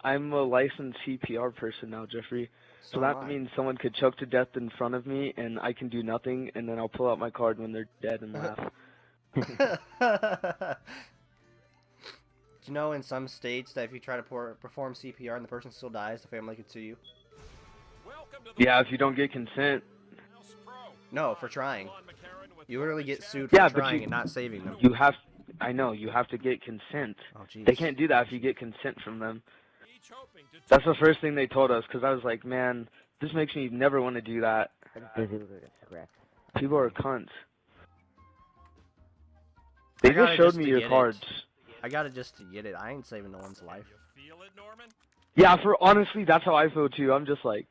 I'm a licensed CPR person now, Jeffrey. So So am that I. means someone could choke to death in front of me, and I can do nothing, and then I'll pull out my card when they're dead and laugh. Do you know in some states that if you try to perform CPR and the person still dies, the family could sue you? Yeah, if you don't get consent. No, for trying. You literally get sued for Yeah, but trying you and not saving them. you have. I know you have to get consent. Oh, jeez. They can't do that if you get consent from them. That's the first thing they told us, because I was like, man, this makes me never want to do that. People are cunts. They I got just it showed just me to your get it. cards. I got it just to get it. I ain't saving no one's life. Yeah, for honestly, that's how I feel too. I'm just like,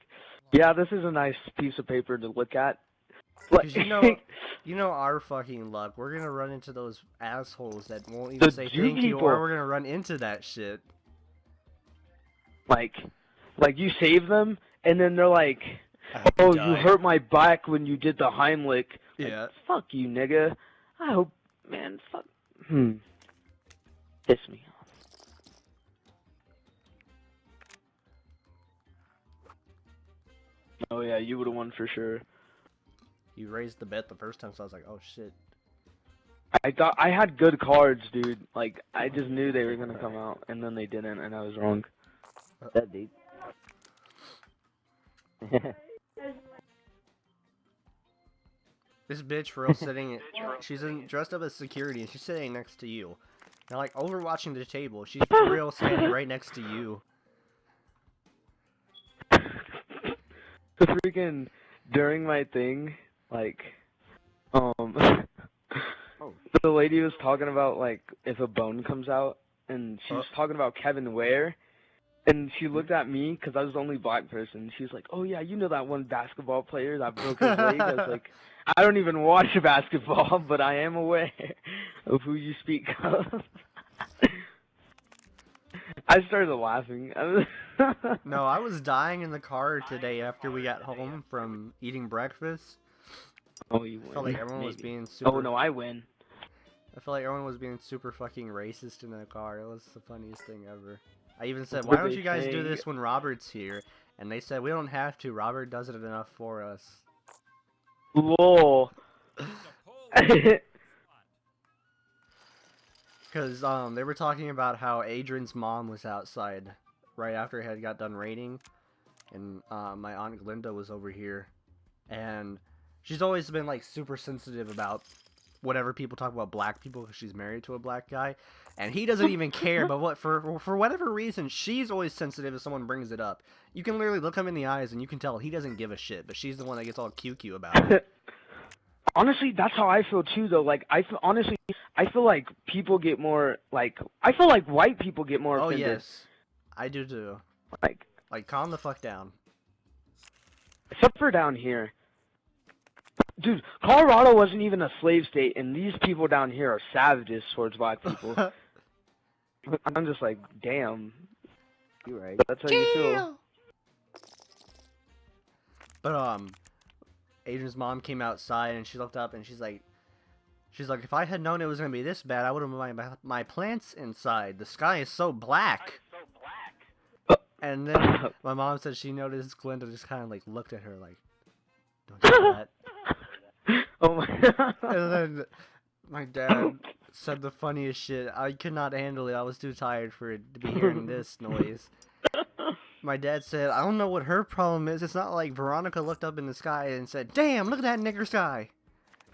yeah, this is a nice piece of paper to look at. Because you know our fucking luck. We're gonna run into those assholes that won't even The say Jew thank you, people. or we're gonna run into that shit. like you save them, and then they're like, I hope oh, die. you hurt my back when you did the Heimlich. Like, Yeah. fuck you, nigga. I hope, man, fuck. Piss me off. Oh yeah, you would have won for sure. You raised the bet the first time, so I was like, oh shit. I thought I had good cards, dude. Like, I just knew they were gonna come out, and then they didn't, and I was wrong. That dude. This bitch for real sitting, dressed up as security, and she's sitting next to you. Now, like, overwatching the table, she's for real standing right next to you. The freaking during my thing, like, the lady was talking about like if a bone comes out, and she was talking about Kevin Ware, and she looked at me because I was the only black person. She was like, "Oh yeah, you know that one basketball player that broke his leg." I was like, "I don't even watch basketball, but I am aware of who you speak of." I started laughing. No, I was dying in the car today after we got home from eating breakfast. Oh, you win. I felt like everyone was being super... Oh no, I win. I felt like everyone was being super fucking racist in the car. It was the funniest thing ever. I even said, why don't you guys do this when Robert's here? And they said, we don't have to. Robert does it enough for us. Lol. Because they were talking about how Adrian's mom was outside right after it had got done raining. And my Aunt Glinda was over here. And she's always been like super sensitive about whatever people talk about black people because she's married to a black guy. And he doesn't even care, but what for whatever reason, she's always sensitive if someone brings it up. You can literally look him in the eyes and you can tell he doesn't give a shit, but she's the one that gets all QQ about it. Honestly, that's how I feel too, though. Like, I feel like people get more, like, I feel like white people get more Oh, offended. yes. I do too. Like, calm the fuck down. Except for down here. Dude, Colorado wasn't even a slave state, and these people down here are savages towards black people. I'm just like, damn. You're right. That's how you feel. But, Adrian's mom came outside and she looked up and she's like, if I had known it was gonna be this bad, I would have moved my plants inside. The sky is so black. And then my mom said she noticed Glinda just kind of like looked at her like, don't do that. Oh my god. And then my dad said the funniest shit. I could not handle it. I was too tired for it to be hearing this noise. My dad said, I don't know what her problem is. It's not like Veronica looked up in the sky and said, damn, look at that nigger sky.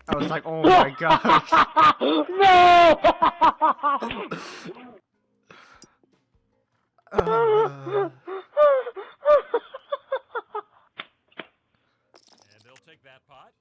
I was like, oh my gosh. No! And they'll take that pot.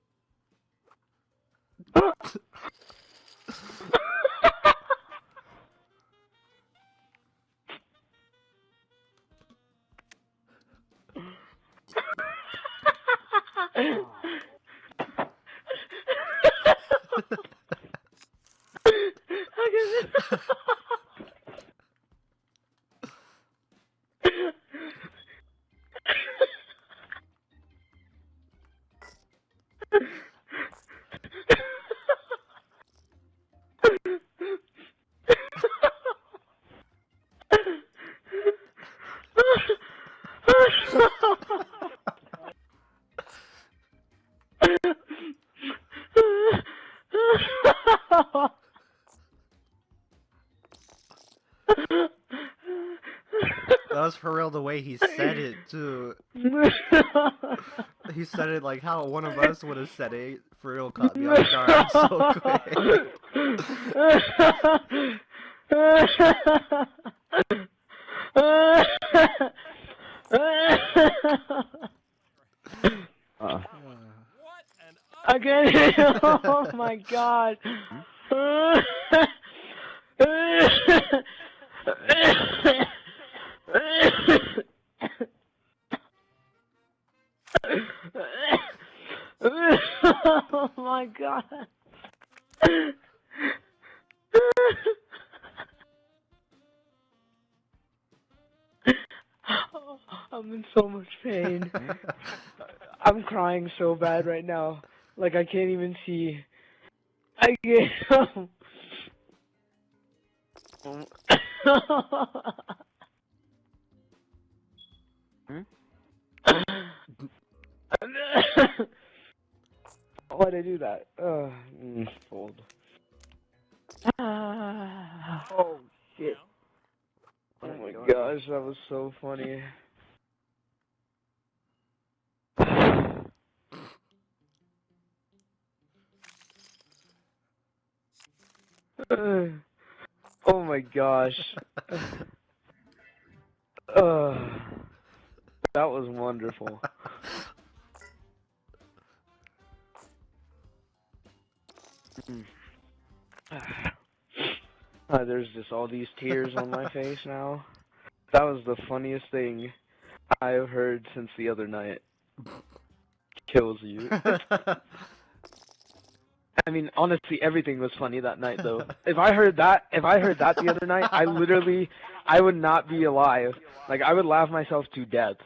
was for real the way he said it too. He said it like how one of us would have said it. For real, caught me off guard so I can't hear. Oh my god. Oh my god. I'm in so much pain. I'm crying so bad right now. Like I can't even see. I can't. Why'd I do that? Fold. Oh shit. Oh my gosh, that was so funny. Oh my gosh. That was wonderful. There's just all these tears on my face now. That was the funniest thing I've heard since the other night. Kills you. I mean, honestly, everything was funny that night, though. If I heard that the other night, I would not be alive. Like, I would laugh myself to death.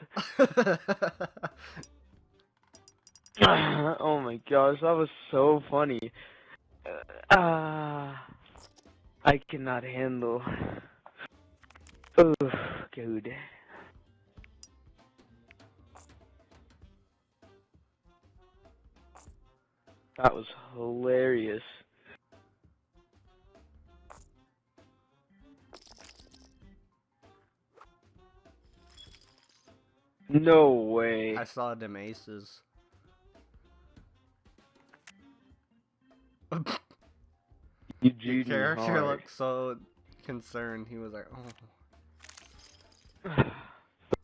Oh my gosh, that was so funny. I cannot handle. Oh, good. That was hilarious. No way. I saw them aces. Your character looked so concerned. He was like, oh.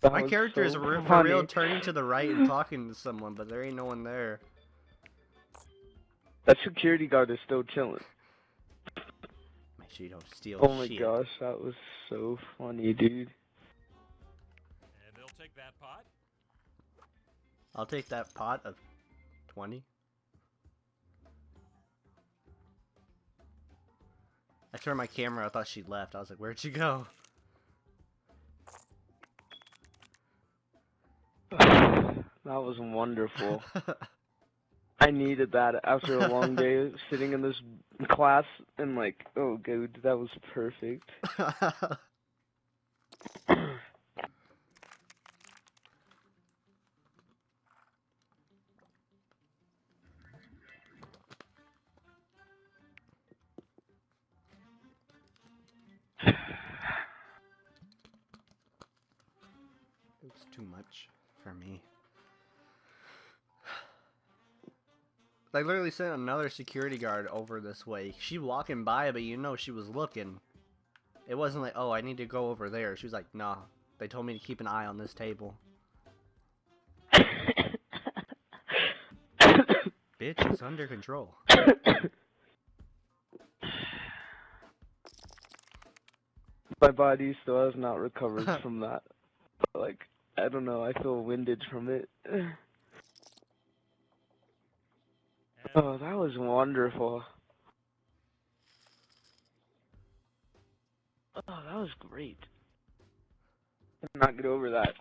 My character is for real turning to the right and talking to someone, but there ain't no one there. That security guard is still chilling. Make sure you don't steal Oh my shit. gosh, that was so funny, dude. And they'll take that pot. I'll take that pot of 20. I turned my camera, I thought she left. I was like, where'd she go? That was wonderful. I needed that after a long day of sitting in this class and like, oh dude, that was perfect. It's too much for me. I literally sent another security guard over this way. She walking by, but you know she was looking. It wasn't like, oh, I need to go over there. She was like, nah. They told me to keep an eye on this table. Bitch, it's under control. My body still has not recovered from that. Like, I don't know, I feel winded from it. Oh, that was wonderful. Oh, that was great. I cannot get over that.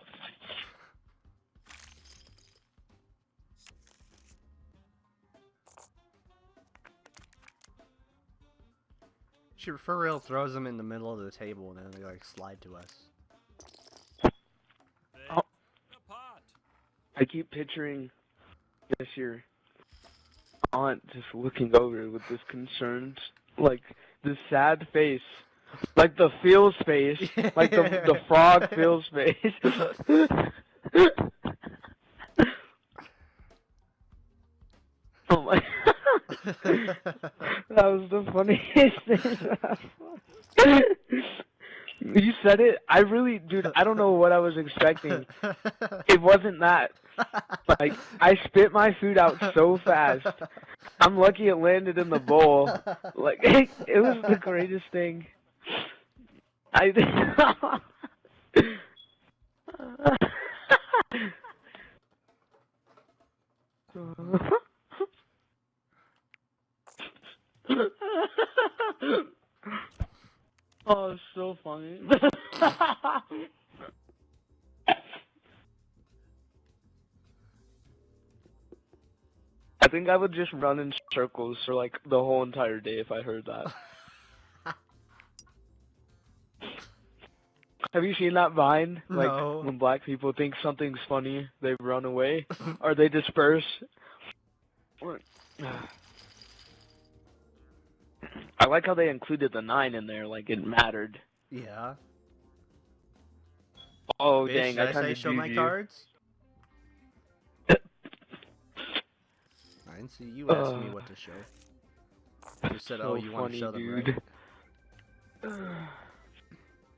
She for real throws them in the middle of the table and then they like slide to us. Oh. I keep picturing just your aunt just looking over with this concerned, like, this sad face Like the feel space. Like the frog feel space. Oh my. That was the funniest thing. You said it. I really, dude, I don't know what I was expecting. It wasn't that. Like, I spit my food out so fast. I'm lucky it landed in the bowl. Like, it was the greatest thing. Oh, it's so funny. I think I would just run in circles for like the whole entire day if I heard that. Have you seen that Vine? Like, No. when black people think something's funny, they run away or they disperse. I like how they included the 9 in there, like it mattered. Yeah. Oh Bitch, dang! did I kind say of show my you. cards? I didn't see you asking me what to show. You just said, So "Oh, you want to funny, show them, dude. right?"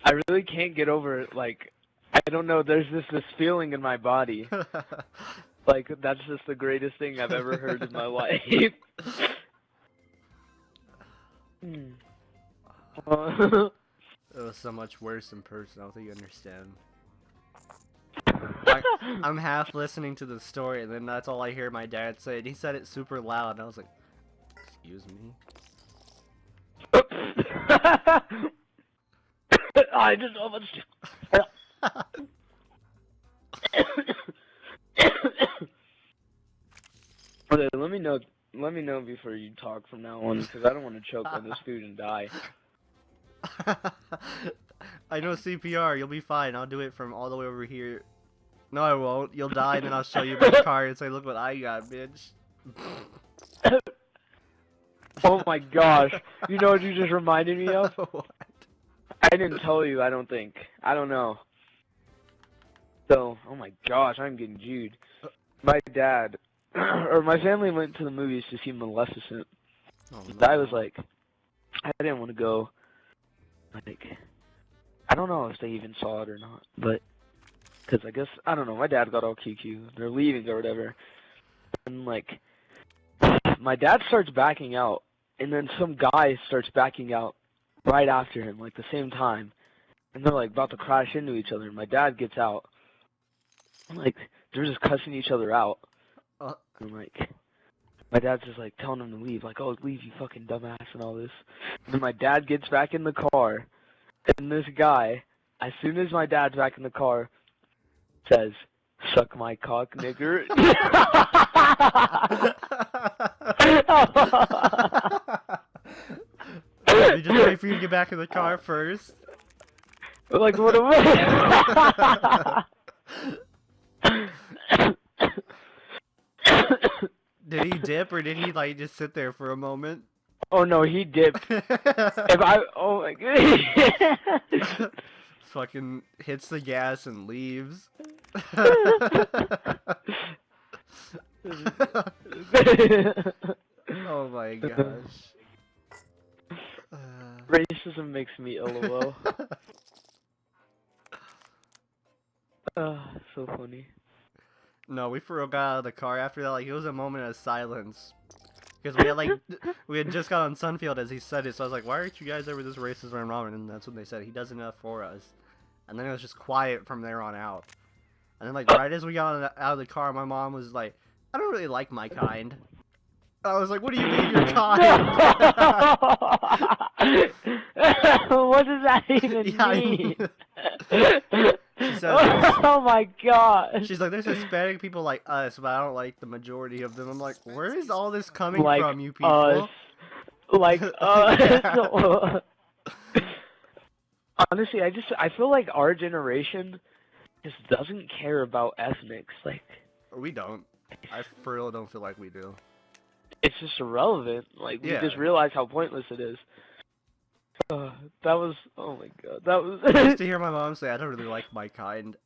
I really can't get over it. Like, I don't know. There's this feeling in my body. Like, that's just the greatest thing I've ever heard in my life. It was so much worse in person. I don't think you understand. I'm half listening to the story, and then that's all I hear my dad say. And he said it super loud, and I was like, "Excuse me." I just almost. Okay, let me know. Let me know before you talk from now on, because I don't want to choke on this food and die. I know CPR. You'll be fine. I'll do it from all the way over here. No, I won't. You'll die, and then I'll show you my card and say, "Look what I got, bitch." Oh my gosh! You know what you just reminded me of? What? I didn't tell you. I don't think. I don't know. So, oh my gosh, I'm getting Jewed. My dad, or my family went to the movies to see Maleficent. Oh, And I no. was like, I didn't want to go. Like, I don't know if they even saw it or not, but because I guess I don't know. My dad got all QQ. They're leaving or whatever, and like, my dad starts backing out, and then some guy starts backing out right after him, like the same time, and they're like about to crash into each other. And my dad gets out, and like they're just cussing each other out, and like my dad's just like telling them to leave, like, "Oh, leave, you fucking dumbass," and all this. And then my dad gets back in the car, and this guy, as soon as my dad's back in the car, says, "Suck my cock, nigger." They just wait for you to get back in the car first. Like, what am I? Did he dip or did he like just sit there for a moment? Oh no, he dipped. Oh my god. Fucking hits the gas and leaves. Oh my gosh. Racism makes me LOL. So funny. No, we got out of the car after that. Like, it was a moment of silence. Because we had, like, we had just got on Sunfield as he said it. So I was like, why aren't you guys ever this racist around ramen? And that's when they said, he does enough for us. And then it was just quiet from there on out. And then, like, right as we got out of the car, my mom was like, I don't really like my kind. I was like, what do you mean you're kind? What does that even mean? She says, oh my god. she's like, there's Hispanic people like us, but I don't like the majority of them. I'm like, where is all this coming Like from, you people? us. Like us. Honestly, I feel like our generation just doesn't care about ethnics. Like, We don't. I for real don't feel like we do. it's just irrelevant. Like, we Yeah. just realize how pointless it is. That was, oh my god, that was. I used to hear my mom say, I don't really like my kind.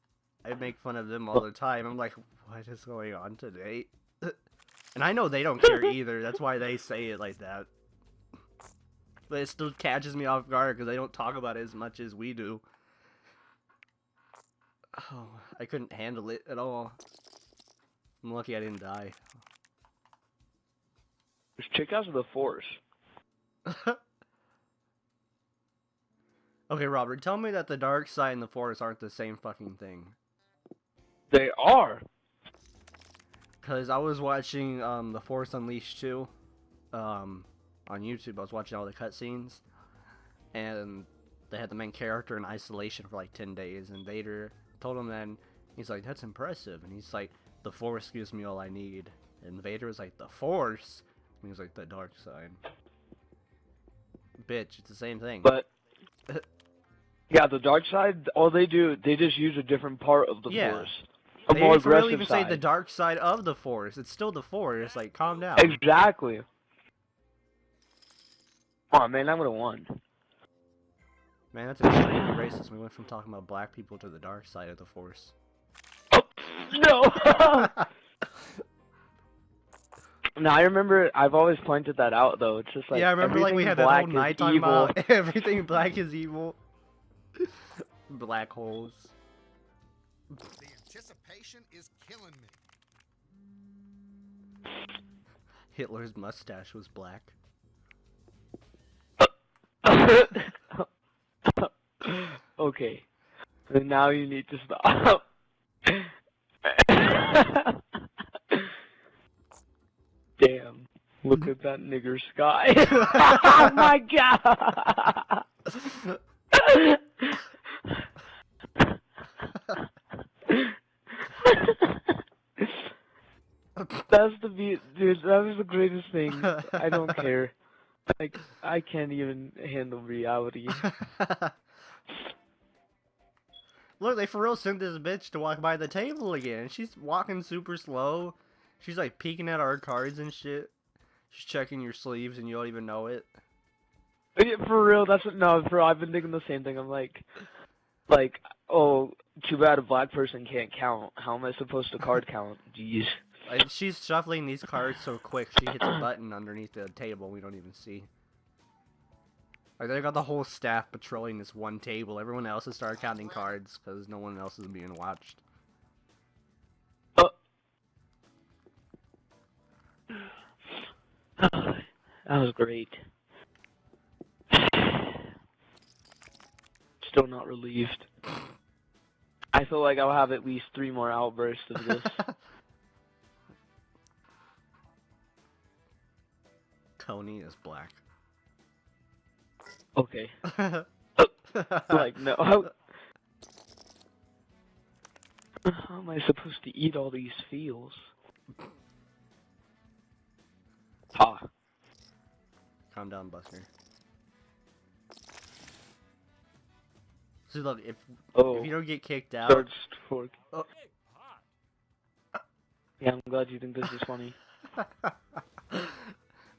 I make fun of them all the time. I'm like, what is going on today? And I know they don't care either. That's why they say it like that. But it still catches me off guard because they don't talk about it as much as we do. Oh, I couldn't handle it at all. I'm lucky I didn't die. There's chick out of the force. Okay, Robert, tell me that the dark side and the force aren't the same fucking thing. They are. Because I was watching The Force Unleashed 2 on YouTube. I was watching all the cutscenes. And they had the main character in isolation for like 10 days. And Vader told him then, he's like, that's impressive. And he's like, the Force gives me all I need. And Vader was like, the Force? And he was like, the dark side. Bitch, it's the same thing. But yeah, the dark side, all they do, they just use a different part of the force. A They more didn't really aggressive even side. say the dark side of the Force. It's still the Force. Like, calm down. Exactly. Oh man, I would have won. Man, that's extremely racist. We went from talking about black people to the dark side of the Force. Oh, no! No, I remember, I've always pointed that out though. It's just like, yeah, I remember like we had that black whole night is talking evil. about everything black is evil. Black holes. The anticipation is killing me. Hitler's mustache was black. Okay. And now you need to stop. Damn. Look at that nigger sky. Oh my god! That's dude, that was the greatest thing. I don't care. Like, I can't even handle reality. Look, they for real sent this bitch to walk by the table again. She's walking super slow. She's like peeking at our cards and shit. She's checking your sleeves and you don't even know it. Yeah, for real, that's what, no, for real, I've been thinking the same thing. I'm like, oh, too bad a black person can't count. How am I supposed to card count? Jeez. Like, she's shuffling these cards so quick, she hits a button underneath the table we don't even see. Like, they got the whole staff patrolling this one table. Everyone else has started counting cards because no one else is being watched. That was great. Still not relieved. I feel like I'll have at least 3 more outbursts of this. Tony is black. Okay. Like, no. How am I supposed to eat all these feels? Ha. Calm down, Buster. So look, if you don't get kicked out, Third fork. Hey, hot. Yeah, I'm glad you think this is funny.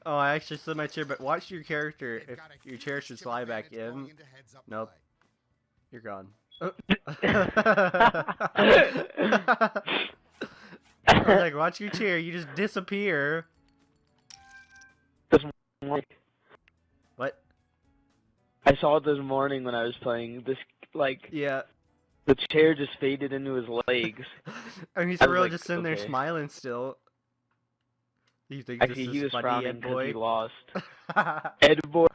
oh, I actually slid my chair, but watch your character. They've If got a your huge chair should chip slide back advantage going in, into heads-up Nope. play. you're gone. I was like, watch your chair. You just disappear. What? I saw it this morning when I was playing. This, like, Yeah. the chair just faded into his legs. And he's I was really like, just sitting there okay. smiling still. You think I this see is he was funny, frowning Ed because boy? he lost. Ed boy?